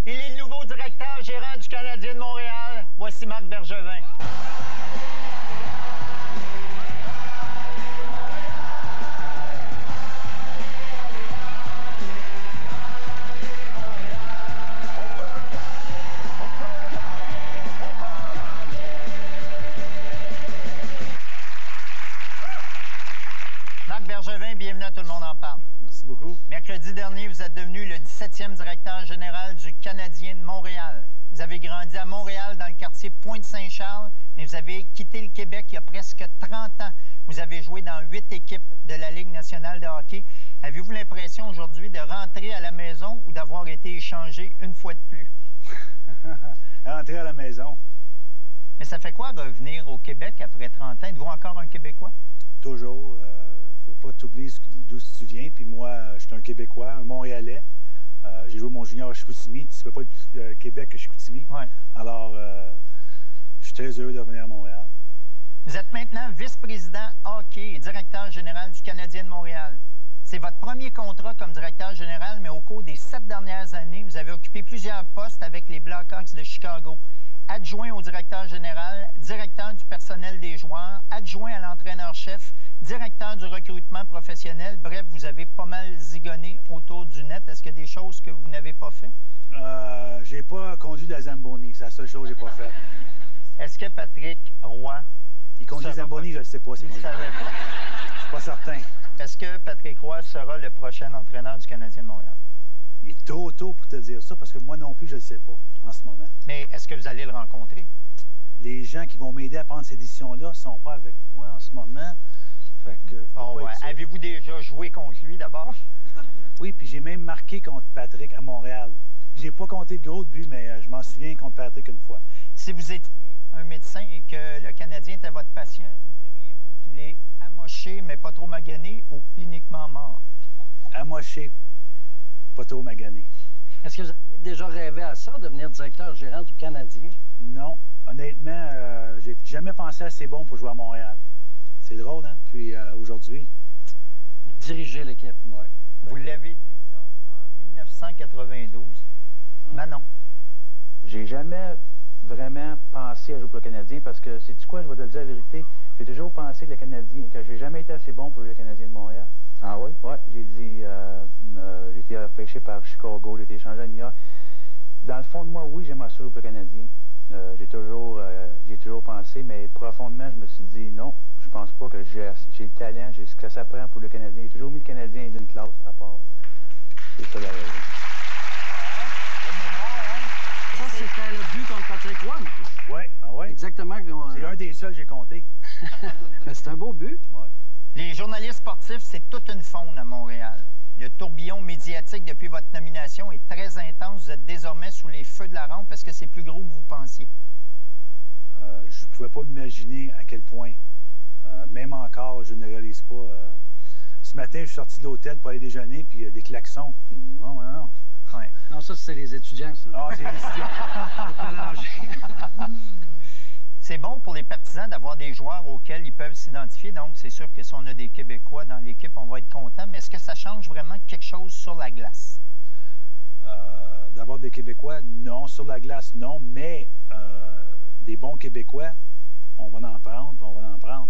Il est le nouveau directeur gérant du Canadien de Montréal. Voici Marc Bergevin. Marc Bergevin, bienvenue à Tout le monde en parle. Merci beaucoup. Mercredi dernier, vous êtes devenu le 17e directeur général du Canadien de Montréal. Vous avez grandi à Montréal, dans le quartier Pointe-Saint-Charles, mais vous avez quitté le Québec il y a presque 30 ans. Vous avez joué dans 8 équipes de la Ligue nationale de hockey. Avez-vous l'impression aujourd'hui de rentrer à la maison ou d'avoir été échangé une fois de plus? Rentrer à la maison. Mais ça fait quoi revenir au Québec après 30 ans? Êtes-vous encore un Québécois? Toujours. Faut pas t'oublier d'où tu viens. Puis moi, je suis un Québécois, un Montréalais. J'ai joué mon junior à Chicoutimi. Tu ne peux pas être plus Québec que Chicoutimi. Ouais. Alors, je suis très heureux de revenir à Montréal. Vous êtes maintenant vice-président hockey et directeur général du Canadien de Montréal. C'est votre premier contrat comme directeur général, mais au cours des 7 dernières années, vous avez occupé plusieurs postes avec les Blackhawks de Chicago. Adjoint au directeur général, directeur du personnel des joueurs, adjoint à l'entraîneur-chef, directeur du recrutement professionnel. Bref, vous avez pas mal zigonné autour du net. Est-ce qu'il y a des choses que vous n'avez pas fait? J'ai pas conduit de la Zamboni. C'est la seule chose que j'ai pas faite. Est-ce que Patrick Roy... Il conduit la Zamboni, je ne sais pas. Je ne suis pas certain. Est-ce que Patrick Roy sera le prochain entraîneur du Canadien de Montréal? Il est trop tôt pour te dire ça, parce que moi non plus, je ne le sais pas en ce moment. Mais est-ce que vous allez le rencontrer? Les gens qui vont m'aider à prendre ces décisions-là ne sont pas avec moi en ce moment. Fait que avez-vous déjà joué contre lui d'abord? Oui, puis j'ai même marqué contre Patrick à Montréal. J'ai pas compté de gros buts, mais je m'en souviens contre Patrick une fois. Si vous étiez un médecin et que le Canadien était votre patient, diriez-vous qu'il est amoché, mais pas trop magané, ou cliniquement mort? Amoché, pas trop magané. Est-ce que vous aviez déjà rêvé à ça, devenir directeur gérant du Canadien? Non. Honnêtement, j'ai jamais pensé assez bon pour jouer à Montréal. C'est drôle, hein? Puis aujourd'hui... Diriger l'équipe. Oui. Vous l'avez dit, ça, en 1992. Manon. J'ai jamais vraiment pensé à jouer pour le Canadien parce que, sais-tu quoi, je vais te dire la vérité, j'ai toujours pensé que le Canadien, que j'ai jamais été assez bon pour jouer le Canadien de Montréal. Ah oui? Oui, j'ai dit, j'ai été repêché par Chicago, j'ai été échangé à New York. Dans le fond de moi, oui, j'aimerais ça jouer pour le Canadien. J'ai toujours pensé, mais profondément, je me suis dit non, je pense pas que j'ai le talent, j'ai ce que ça prend pour le Canadien. J'ai toujours mis le Canadien d'une classe à part. C'est ça la raison. Ça, c'était le but contre Patrick Roy. Oui, ah ouais. Exactement. C'est un des seuls que j'ai compté. Mais c'est un beau but. Ouais. Les journalistes sportifs, c'est toute une faune à Montréal. Le tourbillon médiatique depuis votre nomination est très intense. Vous êtes désormais sous les feux de la rampe. Est-ce que c'est plus gros que vous pensiez? Je ne pouvais pas m'imaginer à quel point. Même encore, je ne réalise pas. Ce matin, je suis sorti de l'hôtel pour aller déjeuner, puis des klaxons. Puis, non. Ouais. Non, ça, c'est les étudiants. Ça. Ah, c'est les étudiants. C'est bon pour les partisans d'avoir des joueurs auxquels ils peuvent s'identifier. Donc, c'est sûr que si on a des Québécois dans l'équipe, on va être content. Mais est-ce que ça change vraiment quelque chose sur la glace? D'avoir des Québécois, non. Sur la glace, non. Mais des bons Québécois, on va en prendre, puis on va en prendre.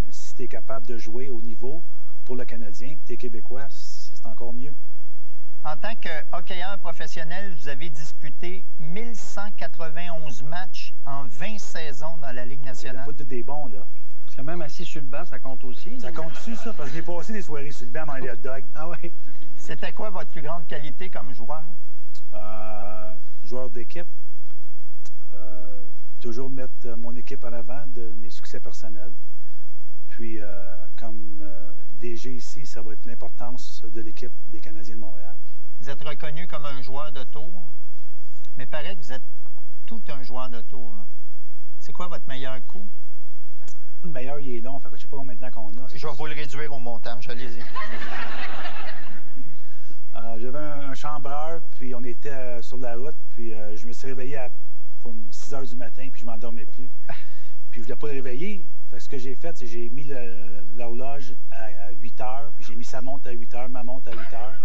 Mais si tu es capable de jouer au niveau pour le Canadien, puis tu es Québécois, c'est encore mieux. En tant que hockeyeur professionnel, vous avez disputé 1191 matchs en 20 saisons dans la Ligue nationale. Il n'y a pas des bons, là. Parce que même assis sur le banc, ça compte aussi. Ça compte-tu, ça? Parce que j'ai passé des soirées sur le banc à manger des hot dogs. Ah oui? C'était quoi votre plus grande qualité comme joueur? Joueur d'équipe. Toujours mettre mon équipe en avant de mes succès personnels. Puis, comme DG ici, ça va être l'importance de l'équipe des Canadiens de Montréal. Vous êtes reconnu comme un joueur de tour, mais paraît que vous êtes tout un joueur de tour. C'est quoi votre meilleur coup? Le meilleur, il est long, fait que je ne sais pas combien de temps qu'on a. Je vais vous le réduire au montage, allez-y. J'avais un chambreur, puis on était sur la route, puis je me suis réveillé à 6 heures du matin, puis je m'endormais plus. Puis je voulais pas le réveiller. Fait que ce que j'ai fait, c'est que j'ai mis l'horloge à 8 heures, puis j'ai mis sa montre à 8 heures, ma montre à 8 heures.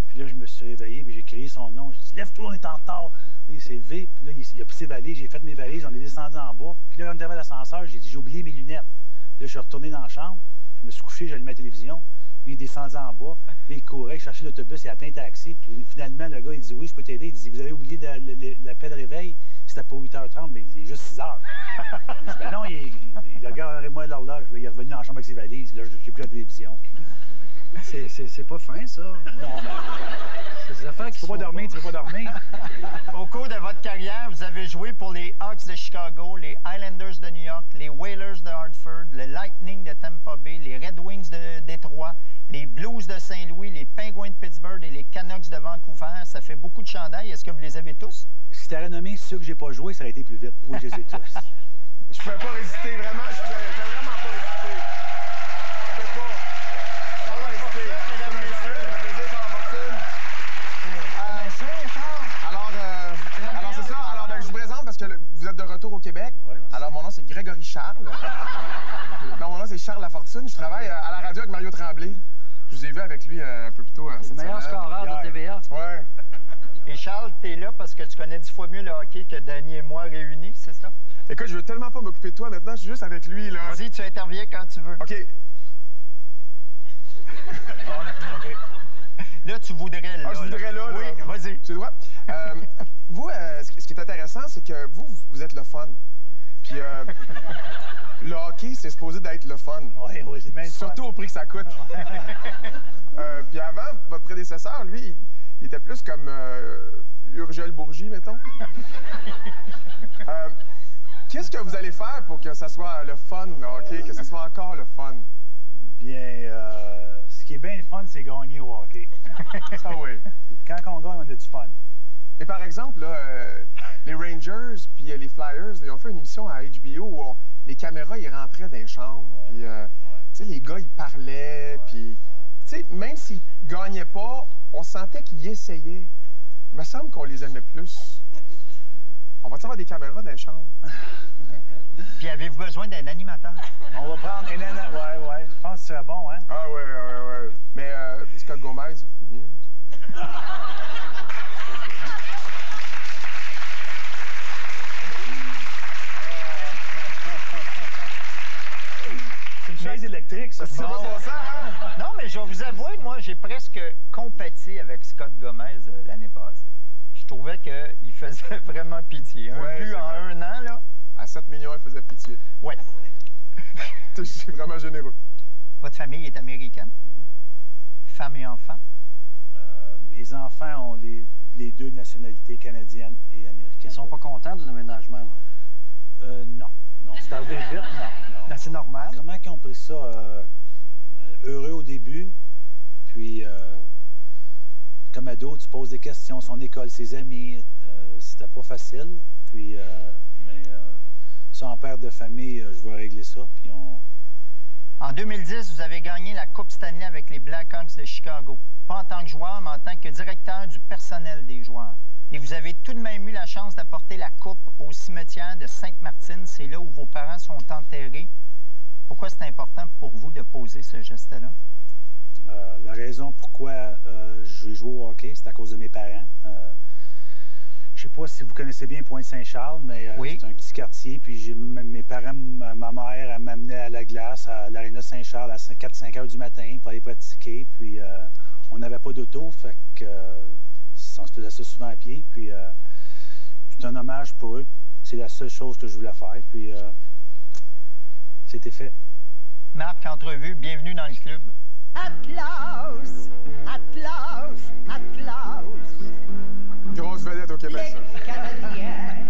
Puis là, je me suis réveillé, puis j'ai crié son nom. J'ai dit, lève-toi, on est en retard. Là, il s'est levé, puis là, il a pris ses valises, j'ai fait mes valises, on est descendu en bas. Puis là, quand on est arrivé à l'ascenseur, j'ai dit, j'ai oublié mes lunettes. Là, je suis retourné dans la chambre, je me suis couché, j'ai allumé la télévision. Lui, il est descendu en bas, là, il courait, il cherchait l'autobus, il a plein de taxis. Puis finalement, le gars, il dit, oui, je peux t'aider. Il dit, vous avez oublié l'appel réveil, c'était pour 8h30, mais il est juste 6h. Je dis, ben non, il regarde moi l'horloge, il est revenu dans la chambre avec ses valises, là, j'ai pris la télévision. C'est pas fin, ça. Non, mais... C'est des affaires qui Tu peux pas dormir, tu peux pas dormir. Au cours de votre carrière, vous avez joué pour les Hawks de Chicago, les Islanders de New York, les Whalers de Hartford, le Lightning de Tampa Bay, les Red Wings de Détroit, les Blues de Saint-Louis, les Penguins de Pittsburgh et les Canucks de Vancouver. Ça fait beaucoup de chandails. Est-ce que vous les avez tous? Si tu avais nommé ceux que j'ai pas joués, ça aurait été plus vite. Oui, je les ai tous. Je pouvais pas résister, vraiment. Je pouvais vraiment pas résister. Je pouvais pas. Alors c'est ça. Alors, ben, je vous présente parce que vous êtes de retour au Québec. Ouais, alors, mon nom, c'est Grégory Charles. Non, mon nom, c'est Charles Lafortune. Je travaille à la radio avec Mario Tremblay. Je vous ai vu avec lui un peu plus tôt cette Le meilleur semaine. scoreur de TVA. Ouais. Et Charles, tu es là parce que tu connais 10 fois mieux le hockey que Danny et moi réunis, c'est ça? Écoute, je veux tellement pas m'occuper de toi maintenant. Je suis juste avec lui, là. Vas-y, tu interviens quand tu veux. OK. Là, tu voudrais là. Ah, je voudrais là. Oui, vas-y. J'ai le droit. Vous, ce qui est intéressant, c'est que vous êtes le fun. Puis le hockey, c'est supposé d'être le fun. Oui, c'est bien le fun. Surtout au prix que ça coûte. Puis avant, votre prédécesseur, lui, il était plus comme Urgel Bourgie, mettons. Qu'est-ce que vous allez faire pour que ça soit le fun, le hockey, que ça soit encore le fun? Bien, ce qui est bien le fun, c'est gagner au hockey. Ça, oui. Quand on gagne, on a du fun. Et par exemple, là, les Rangers puis les Flyers, là, ils ont fait une émission à HBO où les caméras, ils rentraient dans les chambres. Puis, tu sais, les gars, ils parlaient. Puis, tu sais, même s'ils gagnaient pas, on sentait qu'ils essayaient. Il me semble qu'on les aimait plus. On va avoir des caméras dans les chambres. Puis avez-vous besoin d'un animateur? On va prendre ouais, je pense que ce serait bon, hein? Ah ouais. Mais Scott Gomez, c'est fini. C'est une chaise électrique, ça. C'est pas bon ça, hein? Non, mais je vais vous avouer, moi, j'ai presque compati avec Scott Gomez l'année passée. Je trouvais qu'il faisait vraiment pitié. Un Ouais, but en vrai. 1 an, là. À 7 millions, il faisait pitié. Ouais. C'est vraiment généreux. Votre famille est américaine? Femme et enfants? Mes enfants ont les deux nationalités, canadiennes et américaines. Ils sont pas contents du déménagement, là. Non. C'est arrivé vite, non. Ben, c'est normal. Comment ils ont pris ça? Heureux au début, puis comme ado, tu poses des questions, son école, ses amis, c'était pas facile. Puis, ça, en père de famille, je vais régler ça. Puis En 2010, vous avez gagné la Coupe Stanley avec les Blackhawks de Chicago. Pas en tant que joueur, mais en tant que directeur du personnel des joueurs. Et vous avez tout de même eu la chance d'apporter la coupe au cimetière de Sainte-Martine. C'est là où vos parents sont enterrés. Pourquoi c'est important pour vous de poser ce geste-là? La raison pourquoi j'ai joué au hockey, c'est à cause de mes parents. Je ne sais pas si vous connaissez bien Pointe-Saint-Charles, mais oui. C'est un petit quartier. Puis mes parents, ma mère, elle m'amenait à la glace, à l'aréna Saint-Charles, à 4-5 heures du matin pour aller pratiquer. Puis on n'avait pas d'auto, fait que on se faisait ça souvent à pied. Puis c'est un hommage pour eux. C'est la seule chose que je voulais faire. Puis c'était fait. Marc, entrevue, bienvenue dans le club. Atlas, Atlas, Atlas. Grosse vedette au Québec, Les ça. Canadiens.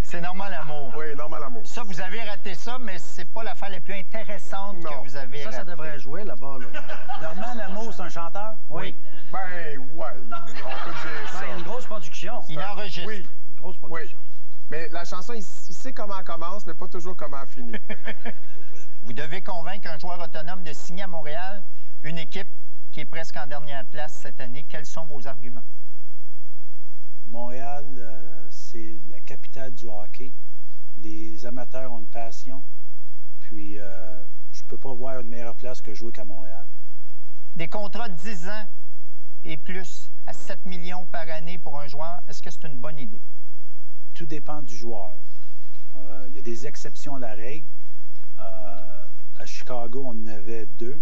C'est normal, amour. Oui, normal amour. Ça, vous avez raté ça, mais c'est pas l'affaire la plus intéressante Non. que vous avez ratée. Ça devrait jouer là-bas, là. Normand Lamour, c'est un chanteur? Oui. Ben, ouais, on peut dire ça. Ben, il y a une grosse production. Il enregistre. Oui, Une grosse oui. production. Mais la chanson, il sait comment elle commence, mais pas toujours comment elle finit. Vous devez convaincre un joueur autonome de signer à Montréal une équipe qui est presque en dernière place cette année. Quels sont vos arguments? Montréal, c'est la capitale du hockey. Les amateurs ont une passion. Puis, je ne peux pas voir une meilleure place que jouer qu'à Montréal. Des contrats de 10 ans et plus à 7 millions par année pour un joueur, est-ce que c'est une bonne idée? Tout dépend du joueur. Il y a des exceptions à la règle. À Chicago, on en avait 2.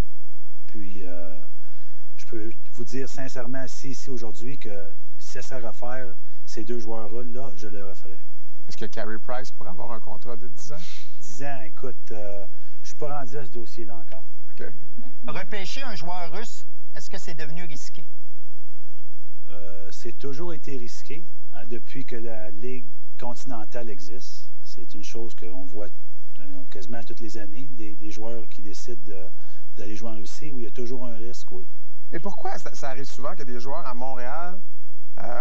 Puis, je peux vous dire sincèrement, ici aujourd'hui, que si ça serait à refaire, ces 2 joueurs-là, je le referais. Est-ce que Carey Price pourrait avoir un contrat de 10 ans? 10 ans, écoute, je ne suis pas rendu à ce dossier-là encore. OK. Repêcher un joueur russe, est-ce que c'est devenu risqué? C'est toujours été risqué depuis que la Ligue continentale existe. C'est une chose qu'on voit quasiment toutes les années, des joueurs qui décident d'aller jouer en Russie, où il y a toujours un risque, oui. Et pourquoi ça arrive souvent que des joueurs à Montréal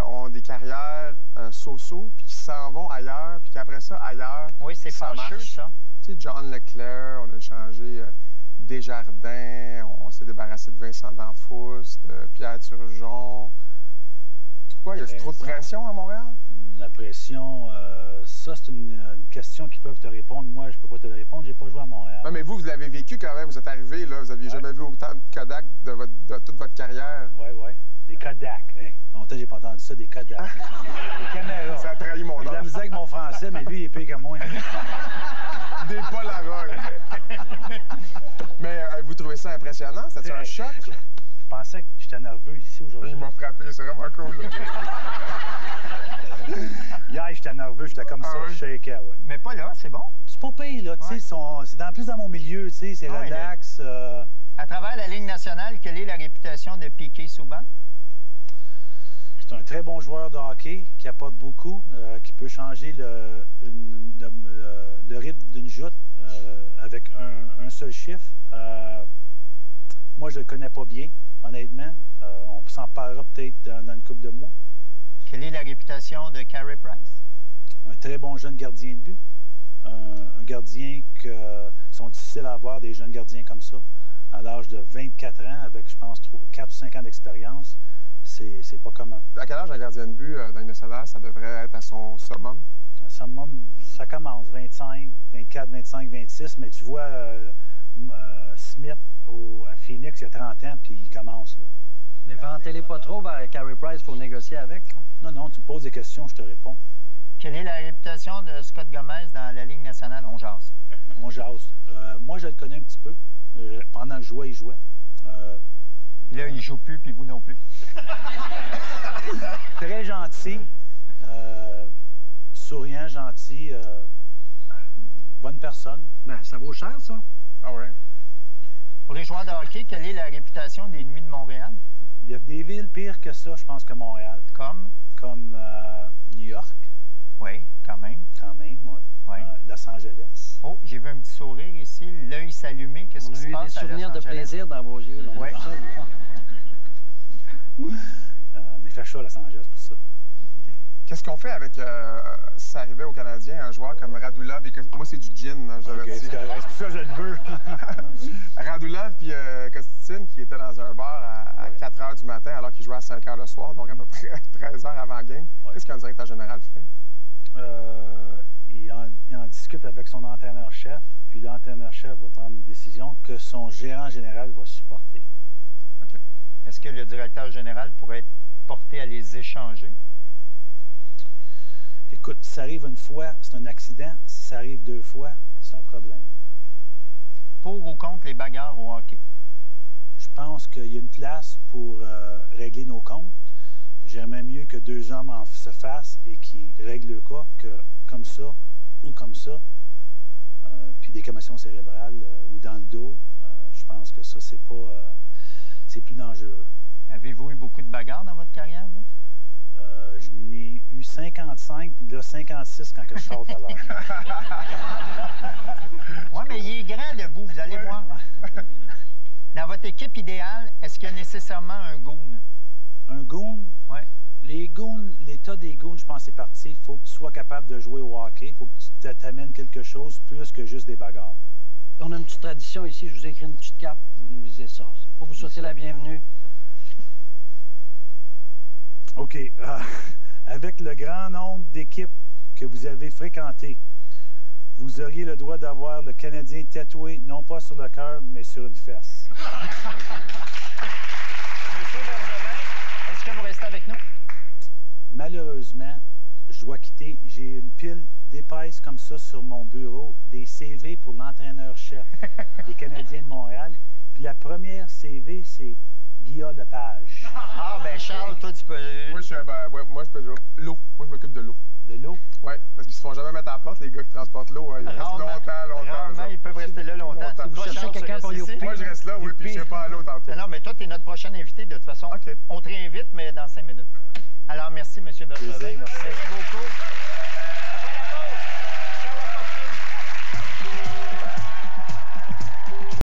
ont des carrières so-so, puis qui s'en vont ailleurs, puis qu'après ça, ailleurs, Oui, c'est ça fâcheux, marche? ça. Tu sais, John Leclerc, on a échangé Desjardins, on s'est débarrassé de Vincent Danfous, de Pierre Turgeon. Pourquoi? Il y a trop de pression à Montréal? La pression, ça, c'est une question qu'ils peuvent te répondre. Moi, je ne peux pas te le répondre. Je n'ai pas joué à Montréal. Non, mais vous l'avez vécu quand même. Vous êtes arrivé, là, vous n'aviez jamais vu autant de Kodak de toute votre carrière. Oui, oui. Des Kodak. Hein. Longtemps, j'ai pas entendu ça, des Kodak. Des caméras. Ça a trahi mon J'ai de la âge. misère avec mon français, mais lui, il est pire que moi. Des Polaroid. Mais vous trouvez ça impressionnant? C'était un choc? Je pensais que j'étais nerveux ici aujourd'hui. Il m'a frappé, c'est vraiment cool. Là. Hier, j'étais nerveux, j'étais comme ça, oui? je shakeais, ouais. Mais pas là, c'est bon. C'est pas pire, là, tu sais, c'est plus dans mon milieu, tu sais, c'est Ah ouais, relax. À travers la Ligue nationale, quelle est la réputation de Piquet Souban? C'est un très bon joueur de hockey qui apporte beaucoup, qui peut changer le rythme d'une joute avec un seul chiffre. Moi, je ne le connais pas bien, honnêtement. On s'en parlera peut-être dans une couple de mois. Quelle est la réputation de Carey Price? Un très bon jeune gardien de but. Un gardien que sont difficiles à avoir, des jeunes gardiens comme ça, à l'âge de 24 ans, avec, je pense, 4 ou 5 ans d'expérience. C'est pas commun. À quel âge un gardien de but dans le national, ça devrait être à son summum? Le summum, ça commence 25, 24, 25, 26, mais tu vois Smith à Phoenix, il y a 30 ans, puis il commence, là. Mais vantez-les pas trop vers Carey Price, il faut négocier avec. Non, tu me poses des questions, je te réponds. Quelle est la réputation de Scott Gomez dans la Ligue nationale? On jase. On jase. Moi, je le connais un petit peu. Pendant que je jouais, il jouait. Là, il ne joue plus, puis vous non plus. Très gentil. Souriant, gentil. Bonne personne. Ben, ça vaut cher, ça. Ah ouais. Pour les joueurs de hockey, quelle est la réputation des Nuits de Montréal? Il y a des villes pires que ça, je pense, que Montréal. Comme? Comme New York, Oui, quand même. quand même, oui. Oui. Los Angeles. Oh, j'ai vu un petit sourire ici, l'œil s'allumer. Qu'est-ce On qui a se eu des passe à Los souvenirs de Angeles? plaisir dans vos yeux. Là. Oui. Mais il fait chaud à Los Angeles pour ça. Qu'est-ce qu'on fait avec, si ça arrivait aux Canadiens, un joueur comme Radulov? Moi, c'est du gin, hein, je vous Ok, avertis. c'est correct. C'est pour ça que je le veux. Radulov puis Kostitine, qui était dans un bar à Ouais. 4 h du matin alors qu'il jouait à 5 h le soir, donc à peu près 13 h avant game. Ouais. Qu'est-ce qu'un directeur général fait? Il en discute avec son entraîneur-chef, puis l'entraîneur-chef va prendre une décision que son gérant général va supporter. Est-ce que le directeur général pourrait être porté à les échanger? Écoute, si ça arrive une fois, c'est un accident. Si ça arrive 2 fois, c'est un problème. Pour ou contre les bagarres au hockey? Je pense qu'il y a une place pour régler nos comptes. J'aimerais mieux que 2 hommes se fassent et qu'ils règlent le cas que comme ça ou comme ça. Puis des commotions cérébrales ou dans le dos. Je pense que ça, c'est pas... c'est plus dangereux. Avez-vous eu beaucoup de bagarres dans votre carrière, vous? Je n'ai eu 55, puis là 56 quand que je sors tout à l'heure. Oui, mais il est grand debout, vous allez voir. Dans votre équipe idéale, est-ce qu'il y a nécessairement un goon? Un goon? Oui. Les goons, l'état des goons, je pense que c'est parti. Il faut que tu sois capable de jouer au hockey. Il faut que tu t'amènes quelque chose plus que juste des bagarres. On a une petite tradition ici, je vous ai écrit une petite carte, vous nous lisez ça. C'est pour vous souhaiter la bienvenue. OK. Avec le grand nombre d'équipes que vous avez fréquentées, vous auriez le droit d'avoir le Canadien tatoué, non pas sur le cœur, mais sur une fesse. Monsieur Bergevin, est-ce que vous restez avec nous? Malheureusement, je dois quitter. J'ai une pile d'épaisse comme ça sur mon bureau, des CV pour l'entraîneur-chef des Canadiens de Montréal. Puis la première CV, c'est Guillaume Lepage. Ah, ben Charles, toi, tu peux... Moi, je peux dire l'eau. Moi, je m'occupe de l'eau. De l'eau? Oui, parce qu'ils se font jamais mettre à la porte, les gars qui transportent l'eau. Ils restent longtemps. Rarement, ils peuvent rester là longtemps. Vous Toi, cherchez Charles, tu quelqu'un restes pour ici? Youpi? Moi, je reste là, oui, puis je ne sais pas à l'eau tantôt. Non, mais toi, tu es notre prochain invité, de toute façon. OK. On te réinvite, mais dans 5 minutes. Alors, merci, M. Bergevin.